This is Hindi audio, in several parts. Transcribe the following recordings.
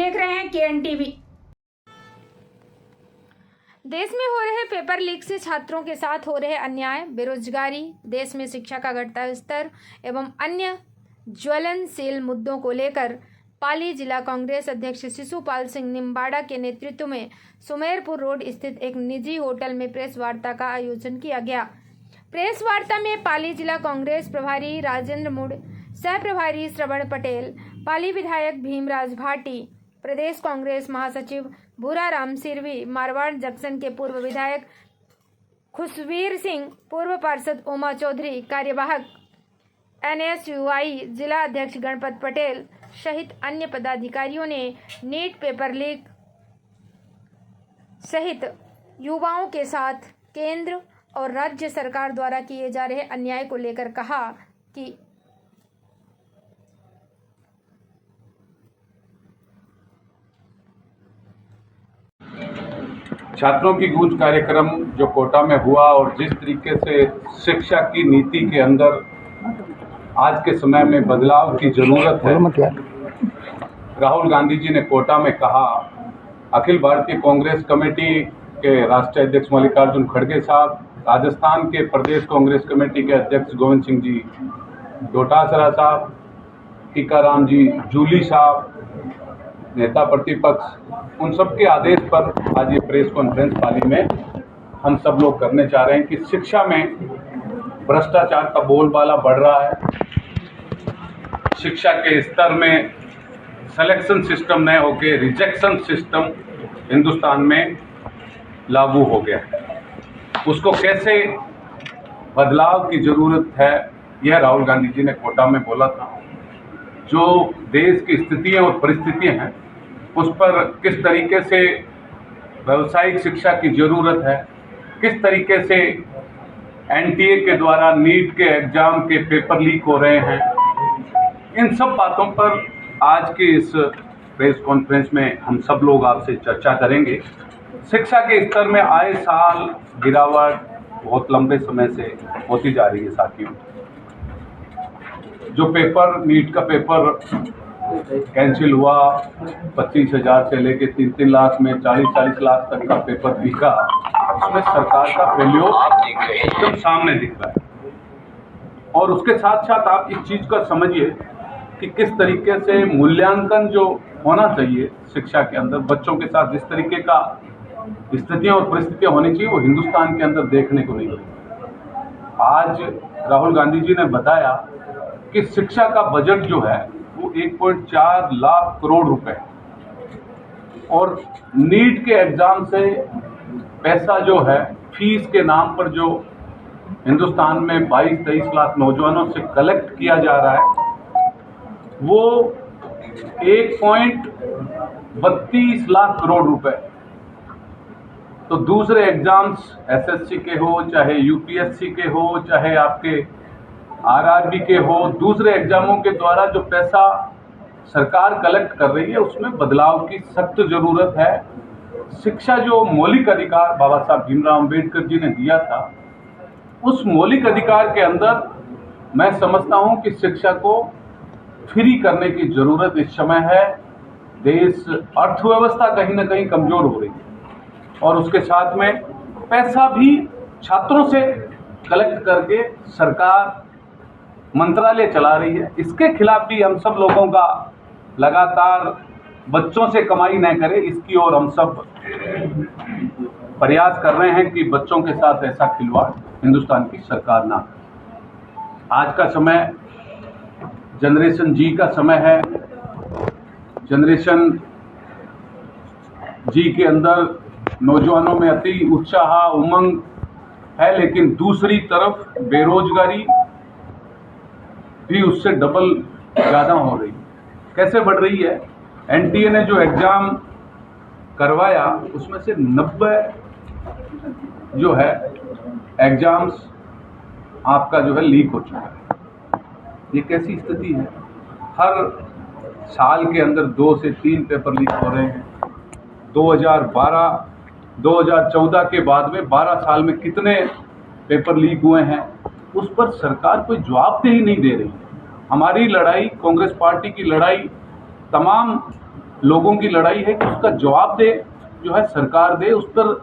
देख रहे हैं KN टीवी। देश में हो रहे पेपर लीक से छात्रों के साथ हो रहे अन्याय, बेरोजगारी, देश में शिक्षा का घटता स्तर एवं अन्य ज्वलनशील मुद्दों को लेकर पाली जिला कांग्रेस अध्यक्ष शिशुपाल सिंह निम्बाड़ा के नेतृत्व में सुमेरपुर रोड स्थित एक निजी होटल में प्रेस वार्ता का आयोजन किया गया। प्रेस वार्ता में पाली जिला कांग्रेस प्रभारी राजेंद्र मुड़, सह प्रभारी श्रवण पटेल, पाली विधायक भीमराज भाटी, प्रदेश कांग्रेस महासचिव भूराराम सिरवी, मारवाड़ जंक्शन के पूर्व विधायक खुशवीर सिंह, पूर्व पार्षद उमा चौधरी, कार्यवाहक NSUI जिला अध्यक्ष गणपत पटेल सहित अन्य पदाधिकारियों ने नीट पेपर लीक सहित युवाओं के साथ केंद्र और राज्य सरकार द्वारा किए जा रहे अन्याय को लेकर कहा कि छात्रों की गूंज कार्यक्रम जो कोटा में हुआ और जिस तरीके से शिक्षा की नीति के अंदर आज के समय में बदलाव की जरूरत है, राहुल गांधी जी ने कोटा में कहा। अखिल भारतीय कांग्रेस कमेटी के राष्ट्रीय अध्यक्ष मल्लिकार्जुन खड़गे साहब, राजस्थान के प्रदेश कांग्रेस कमेटी के अध्यक्ष गोविंद सिंह जी डोटासरा साहब, टीकाराम जी जूली साहब, नेता प्रतिपक्ष, उन सब के आदेश पर आज ये प्रेस कॉन्फ्रेंस पाली में हम सब लोग करने चाह रहे हैं कि शिक्षा में भ्रष्टाचार का बोलबाला बढ़ रहा है। शिक्षा के स्तर में सिलेक्शन सिस्टम न होकर रिजेक्शन सिस्टम हिंदुस्तान में लागू हो गया है। उसको कैसे बदलाव की ज़रूरत है, यह राहुल गांधी जी ने कोटा में बोला था। जो देश की स्थितियां और परिस्थितियां हैं, उस पर किस तरीके से व्यावसायिक शिक्षा की ज़रूरत है, किस तरीके से NTA के द्वारा नीट के एग्ज़ाम के पेपर लीक हो रहे हैं, इन सब बातों पर आज के इस प्रेस कॉन्फ्रेंस में हम सब लोग आपसे चर्चा करेंगे। शिक्षा के स्तर में आए साल गिरावट बहुत लंबे समय से होती जा रही है। साथियों, जो पेपर नीट का पेपर कैंसिल हुआ, 25,000 से लेके 3-3 लाख में 40-40 लाख तक का पेपर बिका, उसमें सरकार का फेल्योर एकदम सामने दिख रहा है। और उसके साथ साथ आप इस चीज़ का समझिए कि किस तरीके से मूल्यांकन जो होना चाहिए शिक्षा के अंदर, बच्चों के साथ जिस तरीके का स्थितियाँ और परिस्थितियाँ होनी चाहिए, वो हिंदुस्तान के अंदर देखने को नहीं मिली। आज राहुल गांधी जी ने बताया कि शिक्षा का बजट जो है वो 1.4 लाख करोड़ रुपए, और नीट के एग्जाम से पैसा जो है फीस के नाम पर जो हिंदुस्तान में 22-23 लाख नौजवानों से कलेक्ट किया जा रहा है, वो 1.32 लाख करोड़ रुपए। तो दूसरे एग्जाम्स SSC के हो, चाहे UPSC के हो, चाहे आपके RRB के हो, दूसरे एग्जामों के द्वारा जो पैसा सरकार कलेक्ट कर रही है, उसमें बदलाव की सख्त जरूरत है। शिक्षा जो मौलिक अधिकार बाबा साहब भीमराव अम्बेडकर जी ने दिया था, उस मौलिक अधिकार के अंदर मैं समझता हूं कि शिक्षा को फ्री करने की जरूरत इस समय है। देश अर्थव्यवस्था कहीं ना कहीं कमजोर हो रही है, और उसके साथ में पैसा भी छात्रों से कलेक्ट करके सरकार मंत्रालय चला रही है। इसके खिलाफ भी हम सब लोगों का लगातार बच्चों से कमाई न करे, इसकी ओर हम सब प्रयास कर रहे हैं कि बच्चों के साथ ऐसा खिलवाड़ हिंदुस्तान की सरकार ना करे। आज का समय जनरेशन जी का समय है। जनरेशन जी के अंदर नौजवानों में अति उत्साह उमंग है, लेकिन दूसरी तरफ बेरोजगारी भी उससे डबल ज़्यादा हो रही है। कैसे बढ़ रही है? NTA ने जो एग्ज़ाम करवाया, उसमें से 90 जो है एग्ज़ाम्स आपका जो है लीक हो चुका है। ये कैसी स्थिति है? हर साल के अंदर 2 से 3 पेपर लीक हो रहे हैं। 2014 के बाद में 12 साल में कितने पेपर लीक हुए हैं, उस पर सरकार कोई जवाबदेही नहीं दे रही है। हमारी लड़ाई, कांग्रेस पार्टी की लड़ाई तमाम लोगों की लड़ाई है कि उसका जवाब दे जो है सरकार दे, उस पर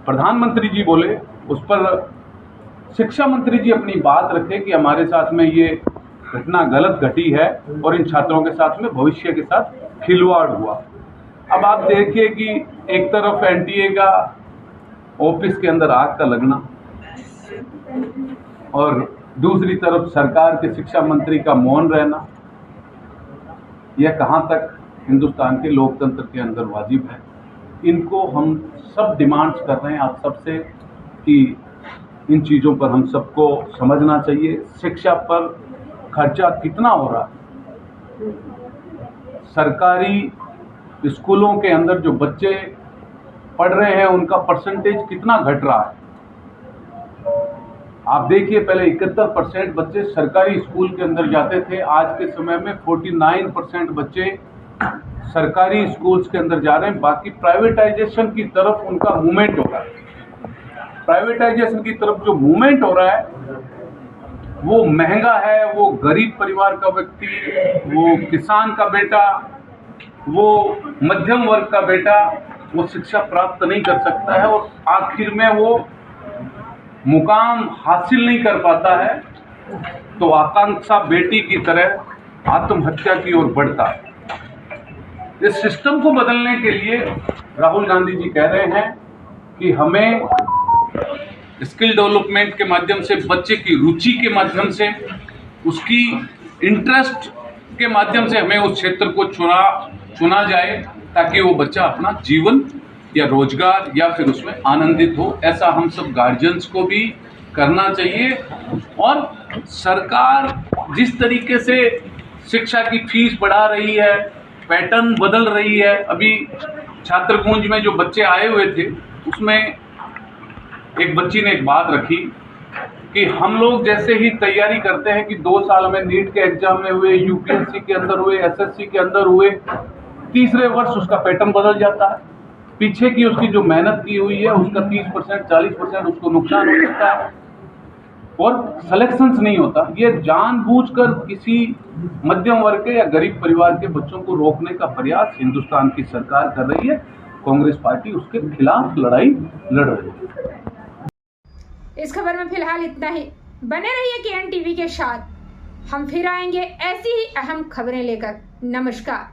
प्रधानमंत्री जी बोले, उस पर शिक्षा मंत्री जी अपनी बात रखे कि हमारे साथ में ये घटना गलत घटी है और इन छात्रों के साथ में भविष्य के साथ खिलवाड़ हुआ। अब आप देखिए कि एक तरफ एनटीए का ऑफिस के अंदर आग का लगना और दूसरी तरफ सरकार के शिक्षा मंत्री का मौन रहना, यह कहां तक हिंदुस्तान के लोकतंत्र के अंदर वाजिब है। इनको हम सब डिमांड्स कर रहे हैं आप सबसे कि इन चीज़ों पर हम सबको समझना चाहिए। शिक्षा पर खर्चा कितना हो रहा है, सरकारी स्कूलों के अंदर जो बच्चे पढ़ रहे हैं उनका परसेंटेज कितना घट रहा है। आप देखिए, पहले 71% बच्चे सरकारी स्कूल के अंदर जाते थे, आज के समय में 49% बच्चे सरकारी स्कूल्स के अंदर जा रहे हैं। बाकी प्राइवेटाइजेशन की तरफ उनका मूवमेंट हो रहा है। प्राइवेटाइजेशन की तरफ जो मूवमेंट हो रहा है वो महंगा है, वो गरीब परिवार का व्यक्ति, वो किसान का बेटा, वो मध्यम वर्ग का बेटा वो शिक्षा प्राप्त नहीं कर सकता है और आखिर में वो मुकाम हासिल नहीं कर पाता है तो आकांक्षा बेटी की तरह आत्महत्या की ओर बढ़ता है। इस सिस्टम को बदलने के लिए राहुल गांधी जी कह रहे हैं कि हमें स्किल डेवलपमेंट के माध्यम से, बच्चे की रुचि के माध्यम से, उसकी इंटरेस्ट के माध्यम से हमें उस क्षेत्र को चुना जाए ताकि वो बच्चा अपना जीवन या रोजगार या फिर उसमें आनंदित हो। ऐसा हम सब गार्जियंस को भी करना चाहिए। और सरकार जिस तरीके से शिक्षा की फीस बढ़ा रही है, पैटर्न बदल रही है, अभी छात्रकुंज में जो बच्चे आए हुए थे उसमें एक बच्ची ने एक बात रखी कि हम लोग जैसे ही तैयारी करते हैं कि 2 साल में नीट के एग्जाम में हुए, यूपीएससी के अंदर हुए, एसएससी के अंदर हुए, तीसरे वर्ष उसका पैटर्न बदल जाता है। पीछे की उसकी जो मेहनत की हुई है उसका 30% 40% उसको नुकसान हो सकता है और सिलेक्शंस नहीं होता। ये जानबूझकर किसी मध्यम वर्ग के या गरीब परिवार के बच्चों को रोकने का प्रयास हिंदुस्तान की सरकार कर रही है। कांग्रेस पार्टी उसके खिलाफ लड़ाई लड़ रही है। इस खबर में फिलहाल इतना ही। बने रहिए KN टीवी के साथ, हम फिर आएंगे ऐसी ही अहम खबरें लेकर। नमस्कार।